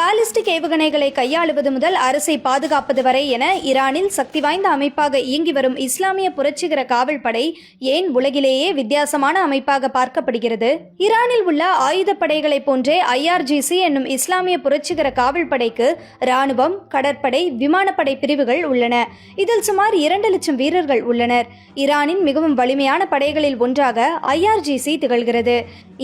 Ballistic ஏவுகணைகளை கையாளுவது முதல் அரசை பாதுகாப்பது வரை என ஈரானில் சக்தி வாய்ந்த அமைப்பாக இயங்கி வரும் இஸ்லாமிய புரட்சிகர காவல் படை ஏன் உலகிலேயே வித்தியாசமான அமைப்பாக பார்க்கப்படுகிறது? ஈரானில் உள்ள ஆயுதப்படைகளை போன்றே IRGC என்னும் இஸ்லாமிய புரட்சிகர காவல் படைக்கு இராணுவம், கடற்படை, விமானப்படை பிரிவுகள் உள்ளன. இதில் சுமார் 2 லட்சம் வீரர்கள் உள்ளனர். ஈரானின் மிகவும் வலிமையான படைகளில் ஒன்றாக IRGC திகழ்கிறது.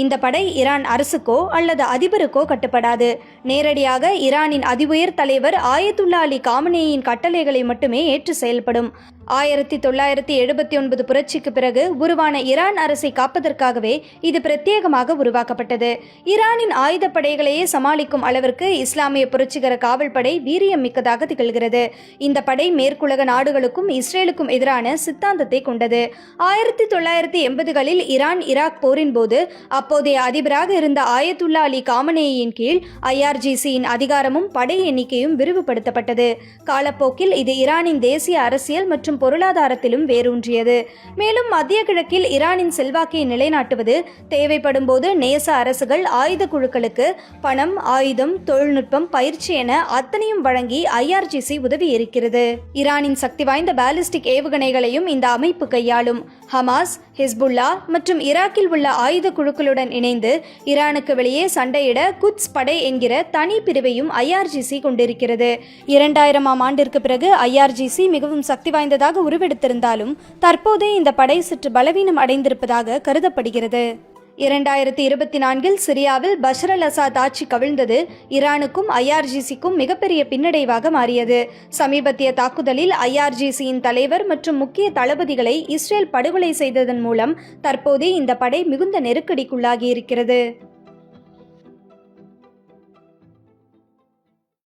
இந்த படை ஈரான் அரசுக்கோ அல்லது அதிபருக்கோ கட்டுப்படாது. நேரடியாக ஈரானின் அதிஉயர் தலைவர் ஆயத்துல்லா அலி காமனேயின் கட்டளைகளை மட்டுமே ஏற்று செயல்படும். 1979 புரட்சிக்கு பிறகு உருவான ஈரான் அரசை காப்பதற்காகவே இது பிரத்யேகமாக உருவாக்கப்பட்டது. ஈரானின் ஆயுதப்படைகளையே சமாளிக்கும் அளவிற்கு இஸ்லாமிய புரட்சிகர காவல் படை வீரியம் மிக்கதாக திகழ்கிறது. இந்த படை மேற்குலக நாடுகளுக்கும் இஸ்ரேலுக்கும் எதிரான சித்தாந்தத்தை கொண்டது. 1980களில் ஈரான் ஈராக் போரின் போது அப்போதைய அதிபராக இருந்த ஆயத்துல்லா அலி காமனேயின் கீழ் IRGCயின் அதிகாரமும் படை எண்ணிக்கையும் விரிவுபடுத்தப்பட்டது. காலப்போக்கில் இது ஈரானின் தேசிய அரசியல் மற்றும் பொருளாதாரத்திலும் வேரூன்றியது. மேலும் மத்திய கிழக்கில் ஈரானின் செல்வாக்கை நிலைநாட்டுவது, தேவைப்படும் போது நேச அரசுகள் ஆயுத குழுக்களுக்கு பணம், ஆயுதம், தொழில்நுட்பம், பயிற்சி என அத்தனையும் வழங்கி IRGC உதவி இருக்கிறது. ஈரானின் சக்தி வாய்ந்த பாலிஸ்டிக் ஏவுகணைகளையும் இந்த அமைப்பு கையாளும். ஹமாஸ், ஹிஸ்புல்லா மற்றும் ஈராக்கில் உள்ள ஆயுத குழுக்களுடன் இணைந்து ஈரானுக்கு வெளியே சண்டையிட குத்ஸ் படை என்கிற தனி பிரிவையும் IRGC கொண்டிருக்கிறது. 2000ஆம் ஆண்டிற்கு பிறகு IRGC மிகவும் சக்தி வாய்ந்ததாக உருவெடுத்திருந்தாலும் தற்போது இந்த படை சற்று பலவீனம் அடைந்திருப்பதாக கருதப்படுகிறது. 2024இல் சிரியாவில் பஷர் அல் அசாத் ஆட்சி கவிழ்ந்தது ஈரானுக்கும் IRGCக்கும் மிகப்பெரிய பின்னடைவாக மாறியது. சமீபத்திய தாக்குதலில் IRGCயின் தலைவர் மற்றும் முக்கிய தளபதிகளை இஸ்ரேல் படுகொலை செய்ததன் மூலம் தற்போது இந்த படை மிகுந்த நெருக்கடிக்குள்ளாகி இருக்கிறது.